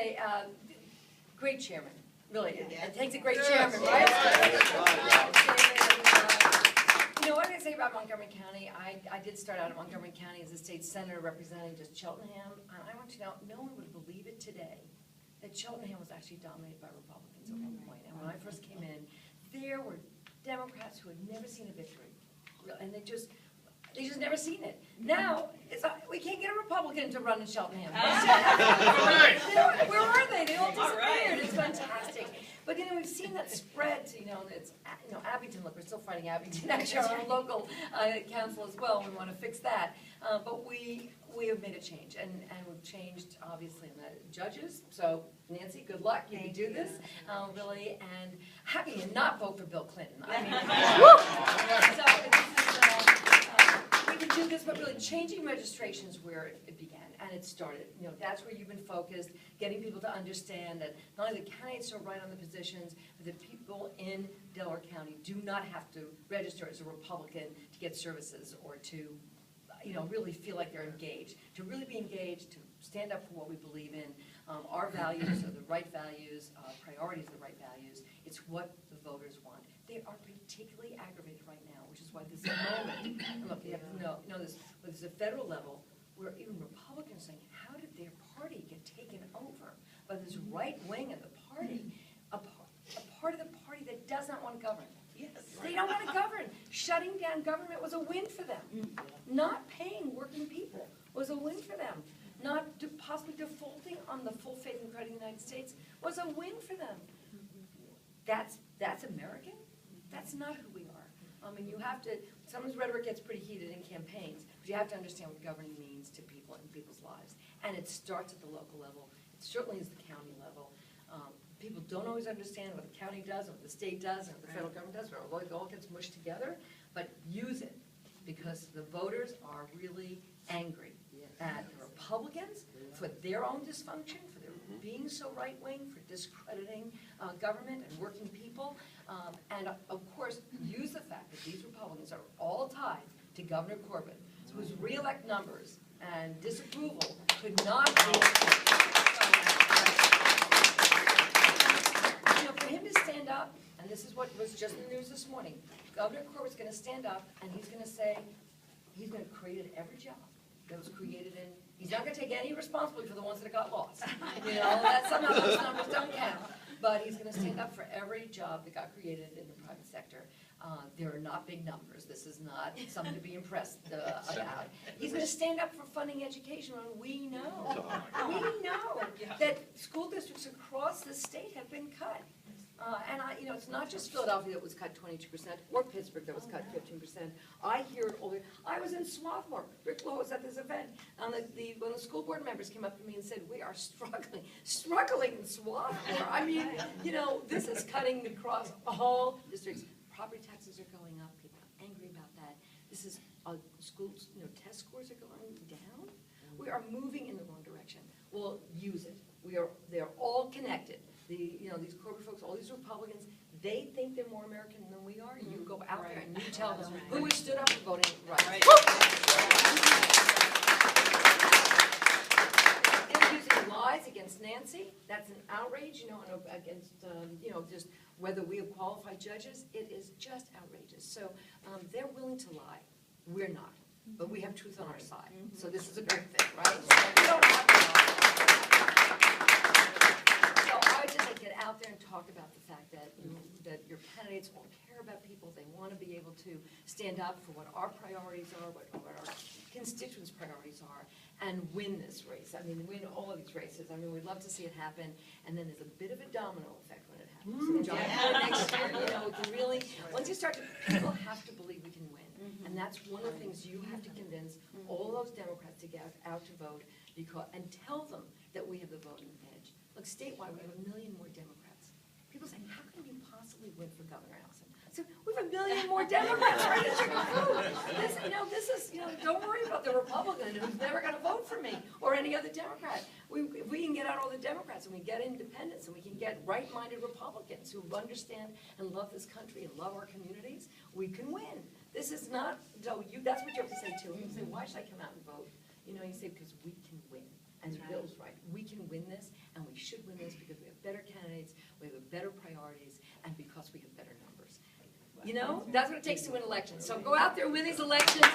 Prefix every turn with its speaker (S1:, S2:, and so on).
S1: say, great chairman, really. It takes a great chairman, right? You know what I say about Montgomery County? I did start out in Montgomery County as a state senator representing just Cheltenham. And I want you to know, no one would believe it today that Cheltenham was actually dominated by Republicans at one point. And when I first came in, there were Democrats who had never seen a victory. And they just never seen it. Now, we can't get a Republican to run in Cheltenham. Where are they? They all disappeared. It's fantastic. But we've seen that spread to it's Abington. Look, we're still fighting Abington. Actually, our own local council as well. We want to fix that. But we have made a change, and we've changed obviously in the judges. So Nancy, good luck. You can do this, really. And how can you not vote for Bill Clinton? I mean, we can do this, but really changing registration is where it began, and it started. That's where you've been focused, getting people to understand that not only the candidates are right on the positions, but that people in Delaware County do not have to register as a Republican to get services or to, really feel like they're engaged. To really be engaged, to stand up for what we believe in. Our values are the right values, priorities are the right values. It's what the voters want. They are particularly aggravated right now, which is why this is a moment. And look, you have to know this, but there's a federal level where even Republicans are saying, how did their party get taken over by this right wing of the party, a part of the party that does not want to govern? Yes. They don't want to govern. Shutting down government was a win for them. Not paying working people was a win for them. Not possibly defaulting on the full faith and credit of the United States was a win for them. That's American? That's not who we are. And you have to, sometimes rhetoric gets pretty heated in campaigns, but you have to understand what governing means to people and people's lives. And it starts at the local level. It certainly is the county level. People don't always understand what the county does, and what the state does, and what the federal government does, or it all gets mushed together, but use it, because the voters are really angry at the Republicans for their own dysfunction, for their being so right-wing, for discrediting government and working people, and of course, use the fact that these Republicans are all tied to Governor Corbett, whose re-elect numbers and disapproval could not be. For him to stand up, and this is what was just in the news this morning, Governor Corbett's going to stand up and he's going to say he's going to create every job that was created in. He's not going to take any responsibility for the ones that got lost. That somehow those numbers don't count. But he's going to stand up for every job that got created in the private sector. There are not big numbers. This is not something to be impressed about. He's going to stand up for funding education when we know that school districts across the state have been cut. And it's not just Philadelphia that was cut 22%, or Pittsburgh that was cut 15%. I hear it all the time. I was in Swarthmore. Rick Lowe was at this event. And when the school board members came up to me and said, we are struggling in Swarthmore. I mean, this is cutting across all districts. Property taxes are going up. People are angry about that. This is schools, test scores are going down. We are moving in the wrong direction. Well, use it. They're all connected. These corporate folks, all these Republicans, they think they're more American than we are. You go out there and you tell them who has stood up and voting right. They're using lies against Nancy. That's an outrage, against, just whether we have qualified judges. It is just outrageous. So they're willing to lie. We're not. But we have truth on our side. So this is a good thing, right? So we don't have to lie. Get out there and talk about the fact that that your candidates will care about people. They want to be able to stand up for what our priorities are, what our constituents' priorities are, and win this race. I mean, win all of these races. I mean, we'd love to see it happen, and then there's a bit of a domino effect when it happens. Next year, we can really, once you start to, people have to believe we can win, and that's one of the things you have to convince all those Democrats to get out to vote, and tell them that we have the voting advantage. Look, statewide, we have 1 million more Democrats. People say, how can you possibly win for Governor Allison? I said, we have 1 million more Democrats ready to go. This is, don't worry about the Republican who's never going to vote for me or any other Democrat. If we can get out all the Democrats and we get independents and we can get right-minded Republicans who understand and love this country and love our communities, we can win. This is not, that's what you have to say too. You say, why should I come out and vote? You say, because we can win. And Bill's right. We can win this, and we should minorities, and because we have better numbers. You know, that's what it takes to win elections. So go out there and win these elections.